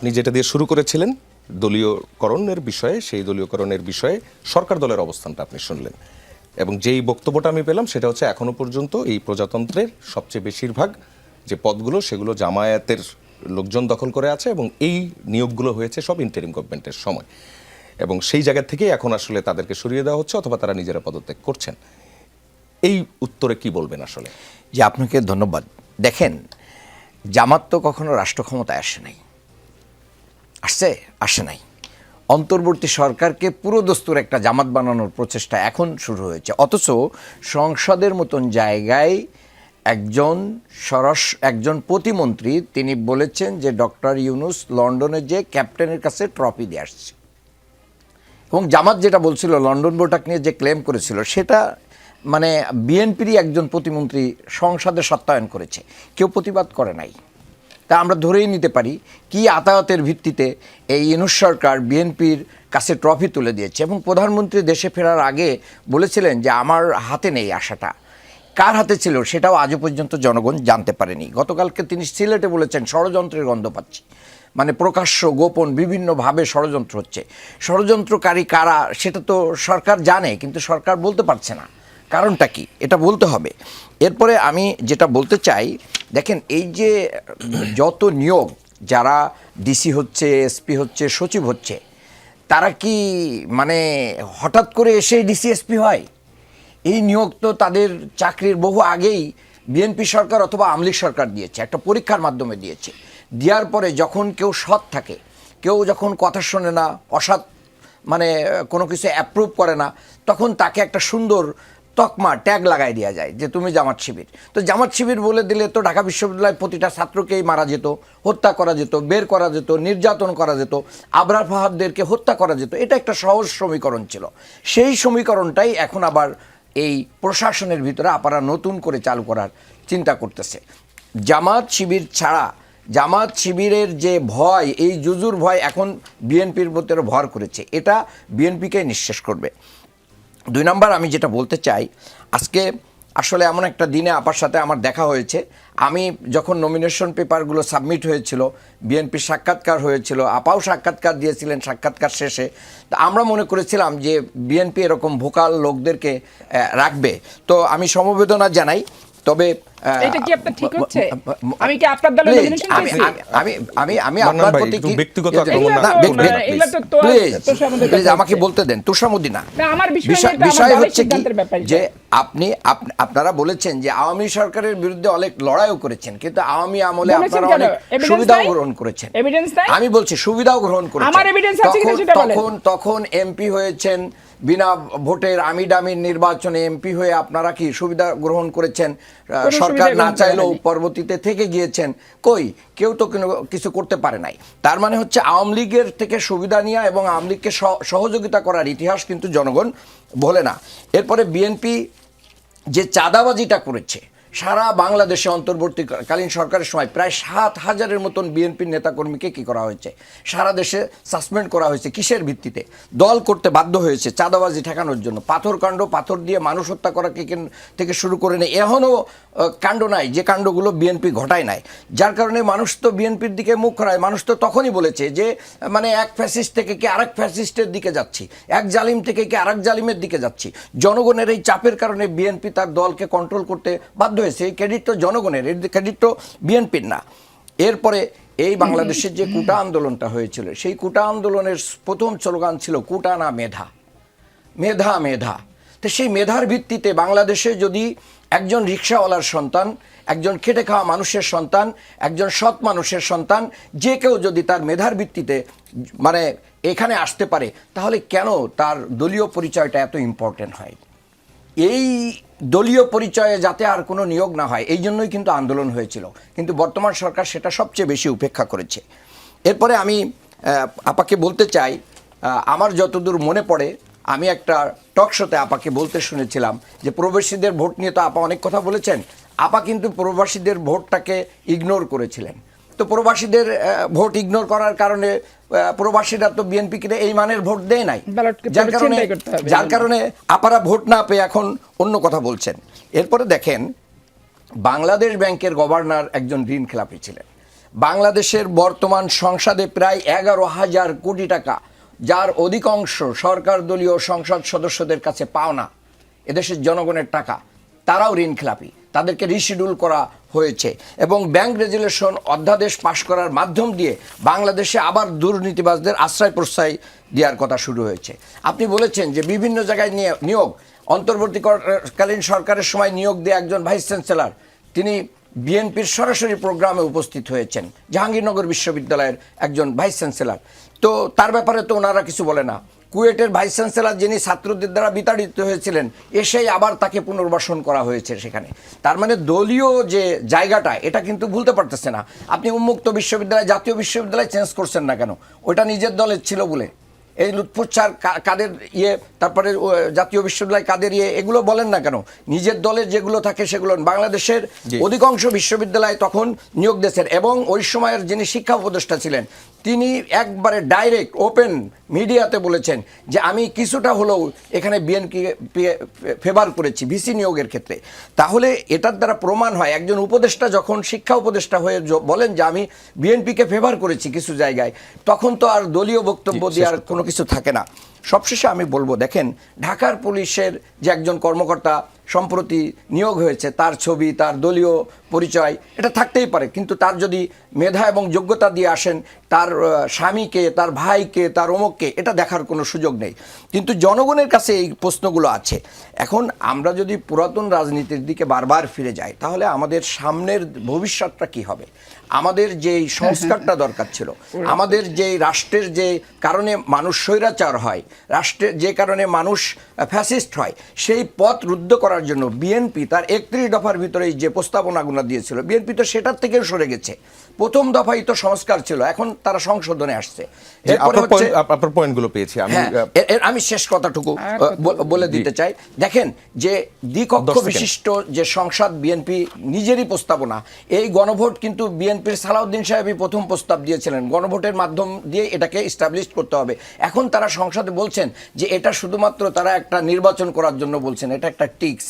আপনি যেটা দিয়ে শুরু করেছিলেন দলীয়করণের বিষয়ে, সেই দলীয়করণের বিষয়ে সরকার দলের অবস্থানটা আপনি শুনলেন, এবং যেই বক্তব্যটা আমি পেলাম সেটা হচ্ছে এখনো পর্যন্ত এই প্রজাতন্ত্রের সবচেয়ে বেশিরভাগ যে পদগুলো সেগুলো জামায়াতের লোকজন দখল করে আছে, এবং এই নিয়োগগুলো হয়েছে সব ইন্টারিম গভর্নমেন্টের সময়, এবং সেই জায়গা থেকেই এখন আসলে তাদেরকে সরিয়ে দেওয়া হচ্ছে অথবা তারা নিজেরা পদত্যাগ করছেন। এই উত্তরে কি বলবেন আসলে? যে আপনাকে ধন্যবাদ। দেখেন, জামাত তো কখনো রাষ্ট্র ক্ষমতায় আসে নাই, আসে নাই। অন্তর্বর্তী সরকারকে পুরো দস্তুর একটা জামাত বানানোর প্রচেষ্টা এখন শুরু হয়েছে, অথচ সংসদের মতন জায়গায় একজন প্রতিমন্ত্রী তিনি বলেছেন যে ডক্টর ইউনূস লন্ডনে যে ক্যাপ্টেনের কাছে ট্রফি দিয়ে আসছে, এবং জামাত যেটা বলছিল লন্ডন বৈঠক নিয়ে যে ক্লেম করেছিল সেটা মানে বিএনপিরই একজন প্রতিমন্ত্রী সংসদে সত্যায়ন করেছে, কেউ প্রতিবাদ করে নাই। তা আমরা ধরেই নিতে পারি কি আতায়াতের ভিত্তিতে এই ইউনূস সরকার বিএনপির কাছে ট্রফি তুলে দিয়েছে, এবং প্রধানমন্ত্রী দেশে ফেরার আগে বলেছিলেন যে আমার হাতে নেই আশাটা। কার হাতে ছিল সেটাও আজও পর্যন্ত জনগণ জানতে পারেনি। গতকালকে তিনি সিলেটে বলেছেন ষড়যন্ত্রের গন্ধ পাচ্ছি, মানে প্রকাশ্য গোপন বিভিন্নভাবে ষড়যন্ত্র হচ্ছে। ষড়যন্ত্রকারী কারা সেটা তো সরকার জানে, কিন্তু সরকার বলতে পারছে না। কারণটা কি এটা বলতে হবে। এরপরে আমি যেটা বলতে চাই, দেখেন এই যে যত নিয়োগ, যারা ডিসি হচ্ছে, এসপি হচ্ছে, সচিব হচ্ছে, তারা কি মানে হঠাৎ করে এসে ডিসি এসপি হয়? এই নিয়োগ তো তাদের চাকরির বহু আগেই বিএনপি সরকার অথবা আওয়ামী লীগ সরকার দিয়েছে, একটা পরীক্ষার মাধ্যমে দিয়েছে। দেওয়ার পরে যখন কেউ সৎ থাকে, কেউ যখন কথা শোনে না, অসৎ মানে কোনো কিছু অ্যাপ্রুভ করে না, তখন তাকে একটা সুন্দর তকমা ট্যাগ লাগাই দেওয়া যায় যে তুমি জামাত শিবির। তো জামাত শিবির বলে দিলে তো ঢাকা বিশ্ববিদ্যালয়ের প্রতিটা ছাত্রকেই মারা যেত, হত্যা করা যেত, বের করা যেত, নির্যাতন করা যেত, আবরার ফাহাদদেরকে হত্যা করা যেত। এটা একটা সহজ সমীকরণ ছিল। সেই সমীকরণটাই এখন আবার এই প্রশাসনের ভিতরে আপারা নতুন করে চালু করার চিন্তা করতেছে। জামাত শিবির ছাড়া, জামাত শিবিরের যে ভয়, এই জুজুর ভয় এখন বিএনপির ভিতরে ভর করেছে, এটা বিএনপিকে নিঃশেষ করবে। 2 নম্বর আমি যেটা বলতে চাই, আজকে আসলে এমন একটা দিনে আপার সাথে আমার দেখা হয়েছে। আমি যখন নমিনেশন পেপারগুলো সাবমিট হয়েছিল, বিএনপির সাক্ষাৎকার হয়েছিল, আপাও সাক্ষাৎকার দিয়েছিলেন সাক্ষাৎকার শেষে। তো আমরা মনে করেছিলাম যে বিএনপি এরকম ভোকাল লোকদেরকে রাখবে। তো আমি সমবেদনা জানাই। তবে এটা কি আপনার ঠিক হচ্ছে? আমি কি আপনার দলে নমিনেশন দিয়েছি? আমি আপনার প্রতি কি ব্যক্তিগত আক্রমণ না, প্লিজ আমাকে বলতে দেন। তোষামোদি না, আমার বিষয় হচ্ছে কি যে আপনারা বলেছেন যে আওয়ামী সরকারের বিরুদ্ধে অনেক লড়াইও করেছেন, কিন্তু আওয়ামী আমলে আপনারা অনেক সুবিধাও গ্রহণ করেছেন। আমি বলছি সুবিধাও গ্রহণ করেছেন। তখন এমপি হয়েছেন বিনা ভোটের, আমিডামির নির্বাচনে এমপি হয়ে আপনারা কি সুবিধা গ্রহণ করেছেন? সরকার না চাইলেও পরবর্তীতে থেকে গিয়েছেন। কই, কেউ তো কিছু করতে পারে নাই। তার মানে হচ্ছে আওয়ামী লীগের থেকে সুবিধা নেওয়া এবং আওয়ামী লীগকে সহযোগিতা করার ইতিহাস কিন্তু জনগণ ভোলে না। এরপরে বিএনপি যে চাঁদাবাজিটা করেছে সারা বাংলাদেশে অন্তর্বর্তীকালীন সরকারের সময় প্রায় 7,000-এর মতন বিএনপির নেতাকর্মীকে কি করা হয়েছে, সারা দেশে সাসপেন্ড করা হয়েছে। কিসের ভিত্তিতে? দল করতে বাধ্য হয়েছে চাঁদাবাজি ঠেকানোর জন্য। পাথর দিয়ে মানুষ হত্যা করা থেকে শুরু করে নেই, এখনও কাণ্ড নাই যে কাণ্ডগুলো বিএনপি ঘটায় নাই। যার কারণে মানুষ তো বিএনপির দিকে মুখ খোলায়। মানুষ তো তখনই বলেছে যে মানে এক ফ্যাসিস্ট থেকে কি আরেক ফ্যাসিস্টের দিকে যাচ্ছি, এক জালিম থেকে কি আরেক জালিমের দিকে যাচ্ছি। জনগণের এই চাপের কারণে বিএনপি তার দলকে কন্ট্রোল করতে বাধ্য হয়েছে। এই ক্রেডিট তো জনগণের, এর ক্রেডিট তো বিএনপির না। এরপরে এই বাংলাদেশের যে কোটা আন্দোলনটা হয়েছিল, সেই কোটা আন্দোলনের প্রথম স্লোগান ছিল কোটা না মেধা, মেধা মেধা। তো সেই মেধার ভিত্তিতে বাংলাদেশে যদি একজন রিক্সাওয়ালার সন্তান, একজন খেটে খাওয়া মানুষের সন্তান, একজন সৎ মানুষের সন্তান, যে কেউ যদি তার মেধার ভিত্তিতে মানে এখানে আসতে পারে, তাহলে কেন তার দলীয় পরিচয়টা এত ইম্পর্টেন্ট হয়? এই দলীয় পরিচয়ে যাতে আর কোনো নিয়োগ না হয়, এই জন্যই কিন্তু আন্দোলন হয়েছিল। কিন্তু বর্তমান সরকার সেটা সবচেয়ে বেশি উপেক্ষা করেছে। এরপরে আমি আপাকে বলতে চাই, আমার যতদূর মনে পড়ে আমি একটা টক শোতে আপাকে বলতে শুনেছিলাম যে প্রবাসীদের ভোট নিয়ে তো আপা অনেক কথা বলেছেন। আপা কিন্তু প্রবাসীদের ভোটটাকে ইগনোর করেছিলেন। তো প্রবাসীদের ভোট ইগনোর করার কারণে প্রবাসীরা তো বিএনপিকে এই মানের ভোট দেয় নাই, যার কারণে আপারা ভোট না পেয়ে এখন অন্য কথা বলছেন। এরপরে দেখেন, বাংলাদেশ ব্যাংকের গভর্নর একজন ঋণ খেলাপি ছিলেন। বাংলাদেশের বর্তমান সংসদে প্রায় 11,000 কোটি টাকা, যার অধিকাংশ সরকার দলীয় সংসদ সদস্যদের কাছে পাওনা, এদেশের জনগণের টাকা, তারাও ঋণ খেলাপি, তাদেরকে রিশিডিউল করা হয়েছে এবং ব্যাংক রেজুলেশন অধ্যাদেশ পাশ করার মাধ্যম দিয়ে বাংলাদেশে আবার দুর্নীতিবাজদের আশ্রয় প্রশ্রয় দেওয়ার কথা শুরু হয়েছে। আপনি বলেছেন যে বিভিন্ন জায়গায় নিয়োগ, অন্তর্বর্তীকালীন সরকারের সময় নিয়োগ দিয়ে একজন ভাইস চ্যান্সেলর, তিনি বিএনপির সরাসরি প্রোগ্রামে উপস্থিত হয়েছেন, জাহাঙ্গীরনগর বিশ্ববিদ্যালয়ের একজন ভাইস চ্যান্সেলর। তো তার ব্যাপারে তো ওনারা কিছু বলে না। কুয়েটের ভাইস চ্যান্সেলর যিনি ছাত্রদের দ্বারা বিতাড়িত হয়েছিলেন, এসেই আবার তাকে পুনর্বাসন করা হয়েছে সেখানে। তার মানে দলীয় যে জায়গাটা, এটা কিন্তু ভুলতে পারতেছে না। আপনি উন্মুক্ত বিশ্ববিদ্যালয়, জাতীয় বিশ্ববিদ্যালয় চেঞ্জ করছেন না কেন? ওটা নিজের দলের ছিল বলে। এই লুৎফুচ্ছার কাদের তারপরে জাতীয় বিশ্ববিদ্যালয় কাদের এগুলো বলেন না কেন? নিজের দলের যেগুলো থাকে সেগুলো। বাংলাদেশের অধিকাংশ বিশ্ববিদ্যালয় তখন নিয়োগ দিয়েছেন এবং ওই সময়ের যিনি শিক্ষা উপদেষ্টা ছিলেন, তিনি একবারে ডাইরেক্ট ওপেন মিডিয়াতে বলেছেন যে আমি কিছুটা হলেও এখানে বিএনপি ফেভার করেছি ভিসি নিয়োগের ক্ষেত্রে। তাহলে এটার দ্বারা প্রমাণ হয় একজন উপদেষ্টা যখন শিক্ষা উপদেষ্টা হয়ে বলেন যে আমি বিএনপিকে ফেভার করেছি কিছু জায়গায়, তখন তো আর দলীয় বক্তব্য দেওয়ার কোনো কিছু থাকে না। সবশেষে আমি বলবো, দেখেন ঢাকার পুলিশের যে একজন কর্মকর্তা সম্প্রতি নিয়োগ হয়েছে, তার ছবি, তার দলীয় পরিচয় এটা থাকতেই পারে, কিন্তু তার যদি মেধা এবং যোগ্যতা দিয়ে আসেন, তার স্বামীকে, তার ভাইকে, তার অমুককে, এটা দেখার কোনো সুযোগ নেই। কিন্তু জনগণের কাছে এই প্রশ্নগুলো আছে। এখন আমরা যদি পুরাতন রাজনীতির দিকে বারবার ফিরে যাই, তাহলে আমাদের সামনের ভবিষ্যৎটা কি হবে? আমাদের যেই সংস্কারটা দরকার ছিল, আমাদের যেই রাষ্ট্রের যে কারণে মানুষ স্বৈরাচার হয়, রাষ্ট্রের যে কারণে মানুষ ফ্যাসিস্ট হয়, সেই পথ রুদ্ধ করার জন্য বিএনপি তার 31 দফার ভিতরে যে প্রস্তাবনাগুলো দিয়েছিল, বিএনপি তো সেটার থেকেও সরে গেছে। প্রথম দফাই তো সংস্কার ছিল, এখন তারা সংশোধনে আসছে। আপনার পয়েন্টগুলো পেয়েছি আমি। আমি শেষ কথাটুকু বলে দিতে চাই। দেখেন যে দ্বিকক্ষ বিশিষ্ট যে সংসদ বিএনপি নিজেরই প্রস্তাবনা, এই গণভোট কিন্তু বিএনপির সালাউদ্দিন সাহেবই প্রথম প্রস্তাব দিয়েছিলেন, গণভোটের মাধ্যম দিয়ে এটাকে এস্টাবলিশ করতে হবে। এখন তারা সংসদে বলছেন যে এটা শুধুমাত্র তারা একটা নির্বাচন করার জন্য বলছেন, এটা একটা টিক্স।